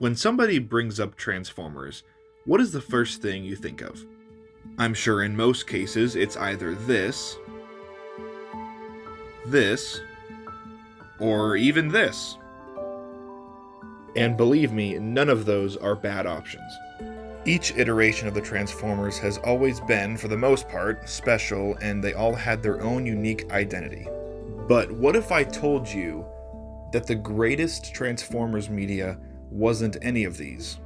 When somebody brings up Transformers, what is the first thing you think of? I'm sure in most cases it's either this, or even this. And believe me, none of those are bad options. Each iteration of the Transformers has always been, for the most part, special, and they all had their own unique identity. But what if I told you that the greatest Transformers media wasn't any of these?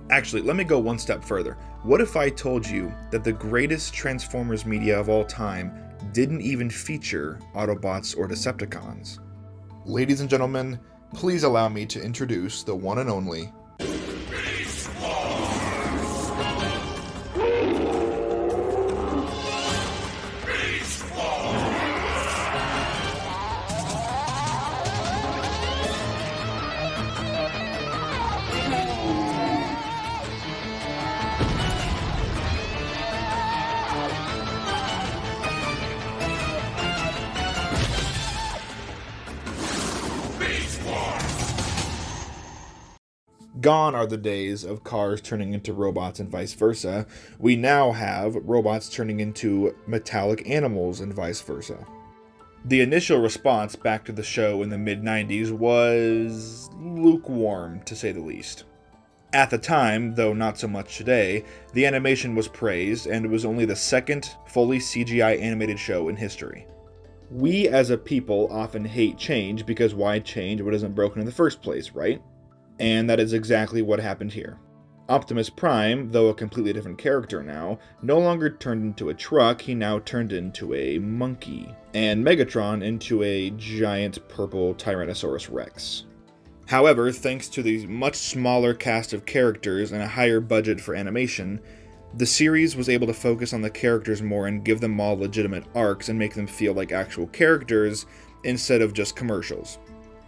Actually, let me go one step further. What if I told you that the greatest Transformers media of all time didn't even feature Autobots or Decepticons? Ladies and gentlemen, please allow me to introduce the one and only Gone are the days of cars turning into robots and vice versa. We now have robots turning into metallic animals and vice versa. The initial response back to the show in the mid-90s was lukewarm, to say the least. At the time, though not so much today, the animation was praised, and it was only the second fully CGI animated show in history. We as a people often hate change because why change what isn't broken in the first place, right? And that is exactly what happened here. Optimus Prime, though a completely different character now, no longer turned into a truck, he now turned into a monkey, and Megatron into a giant purple Tyrannosaurus Rex. However, thanks to the much smaller cast of characters and a higher budget for animation, the series was able to focus on the characters more and give them all legitimate arcs and make them feel like actual characters instead of just commercials.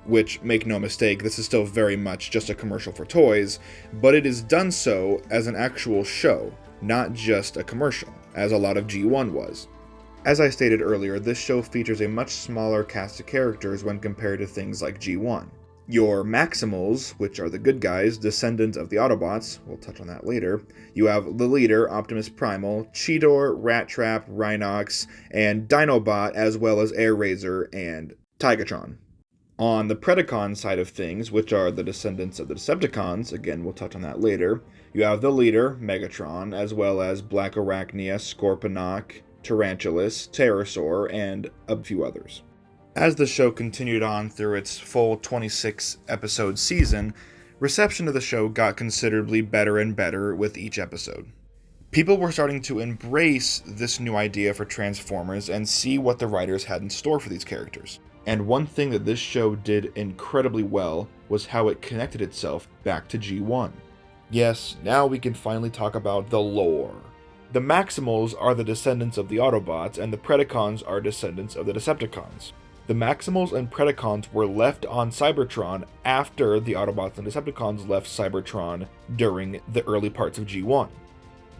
Which, make no mistake, this is still very much just a commercial for toys, but it is done so as an actual show, not just a commercial, as a lot of G1 was. As I stated earlier, this show features a much smaller cast of characters when compared to things like G1. Your Maximals, which are the good guys, descendant of the Autobots, we'll touch on that later. You have the leader, Optimus Primal, Cheetor, Rat Trap, Rhinox, and Dinobot, as well as Airazor and Tigatron. On the Predacon side of things, which are the descendants of the Decepticons, again we'll touch on that later, you have the leader, Megatron, as well as Black Arachnia, Scorponok, Tarantulas, Pterosaur, and a few others. As the show continued on through its full 26-episode season, reception of the show got considerably better and better with each episode. People were starting to embrace this new idea for Transformers and see what the writers had in store for these characters. And one thing that this show did incredibly well was how it connected itself back to G1. Yes, now we can finally talk about the lore. The Maximals are the descendants of the Autobots, and the Predacons are descendants of the Decepticons. The Maximals and Predacons were left on Cybertron after the Autobots and Decepticons left Cybertron during the early parts of G1.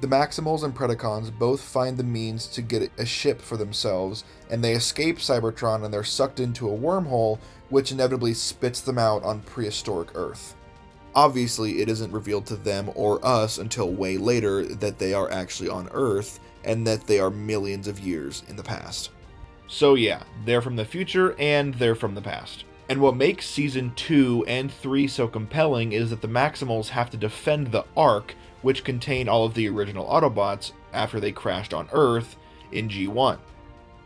The Maximals and Predacons both find the means to get a ship for themselves, and they escape Cybertron and they're sucked into a wormhole, which inevitably spits them out on prehistoric Earth. Obviously, it isn't revealed to them or us until way later that they are actually on Earth, and that they are millions of years in the past. So yeah, they're from the future, and they're from the past. And what makes Season 2 and 3 so compelling is that the Maximals have to defend the Ark, which contained all of the original Autobots after they crashed on Earth in G1.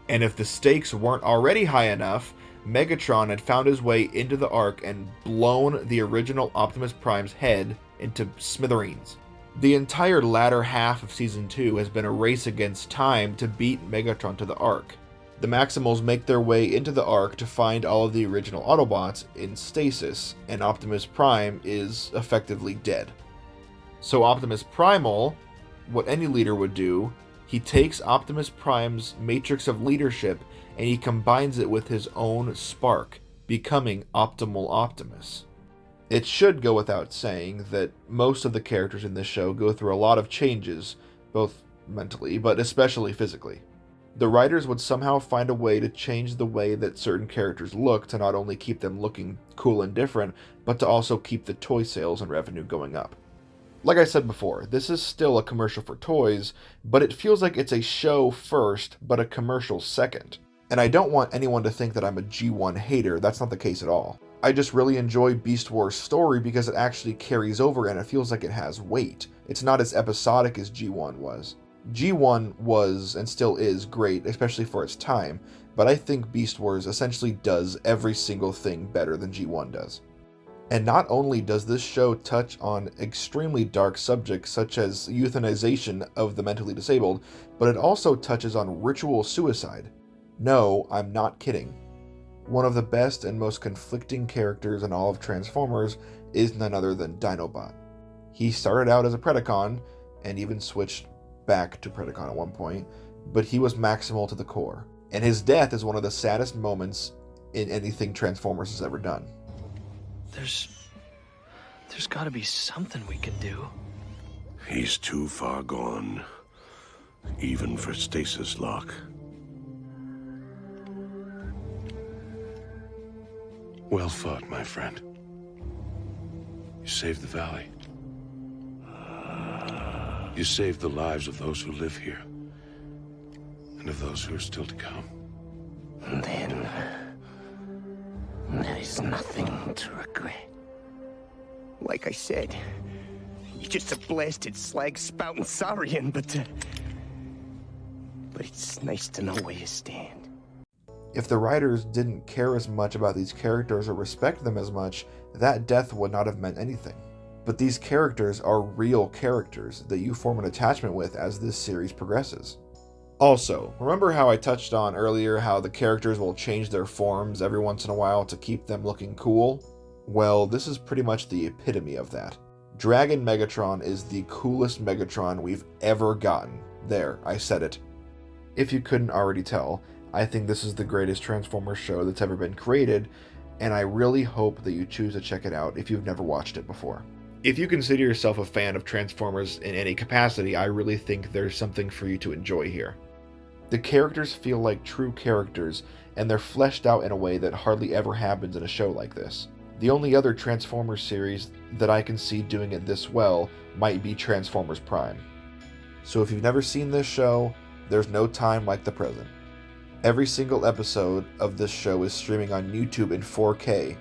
And if the stakes weren't already high enough, Megatron had found his way into the Ark and blown the original Optimus Prime's head into smithereens. The entire latter half of Season 2 has been a race against time to beat Megatron to the Ark. The Maximals make their way into the Ark to find all of the original Autobots in stasis, and Optimus Prime is effectively dead. So Optimus Primal, what any leader would do, he takes Optimus Prime's matrix of leadership and he combines it with his own spark, becoming Optimal Optimus. It should go without saying that most of the characters in this show go through a lot of changes, both mentally, but especially physically. The writers would somehow find a way to change the way that certain characters look to not only keep them looking cool and different, but to also keep the toy sales and revenue going up. Like I said before, this is still a commercial for toys, but it feels like it's a show first, but a commercial second. And I don't want anyone to think that I'm a G1 hater, that's not the case at all. I just really enjoy Beast Wars' story because it actually carries over and it feels like it has weight. It's not as episodic as G1 was. G1 was, and still is, great, especially for its time, but I think Beast Wars essentially does every single thing better than G1 does. And not only does this show touch on extremely dark subjects such as euthanization of the mentally disabled, but it also touches on ritual suicide. No, I'm not kidding. One of the best and most conflicting characters in all of Transformers is none other than Dinobot. He started out as a Predacon, and even switched back to Predacon at one point, but he was Maximal to the core. And his death is one of the saddest moments in anything Transformers has ever done. There's gotta be something we can do. He's too far gone, even for stasis lock. Well fought, my friend. You saved the valley. You saved the lives of those who live here, and of those who are still to come. Then there is nothing to regret. Like I said, you're just a blasted slag spouting Saurian, but it's nice to know where you stand. If the writers didn't care as much about these characters or respect them as much, that death would not have meant anything. But these characters are real characters that you form an attachment with as this series progresses. Also, remember how I touched on earlier how the characters will change their forms every once in a while to keep them looking cool? Well, this is pretty much the epitome of that. Dragon Megatron is the coolest Megatron we've ever gotten. There, I said it. If you couldn't already tell, I think this is the greatest Transformers show that's ever been created, and I really hope that you choose to check it out if you've never watched it before. If you consider yourself a fan of Transformers in any capacity, I really think there's something for you to enjoy here. The characters feel like true characters, and they're fleshed out in a way that hardly ever happens in a show like this. The only other Transformers series that I can see doing it this well might be Transformers Prime. So if you've never seen this show, there's no time like the present. Every single episode of this show is streaming on YouTube in 4K.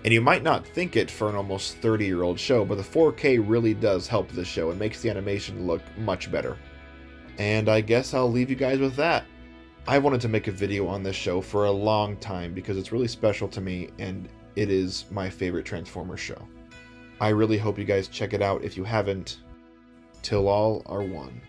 And you might not think it for an almost 30-year-old show, but the 4K really does help this show and makes the animation look much better. And I guess I'll leave you guys with that. I wanted to make a video on this show for a long time because it's really special to me and it is my favorite Transformers show. I really hope you guys check it out if you haven't. Till all are one.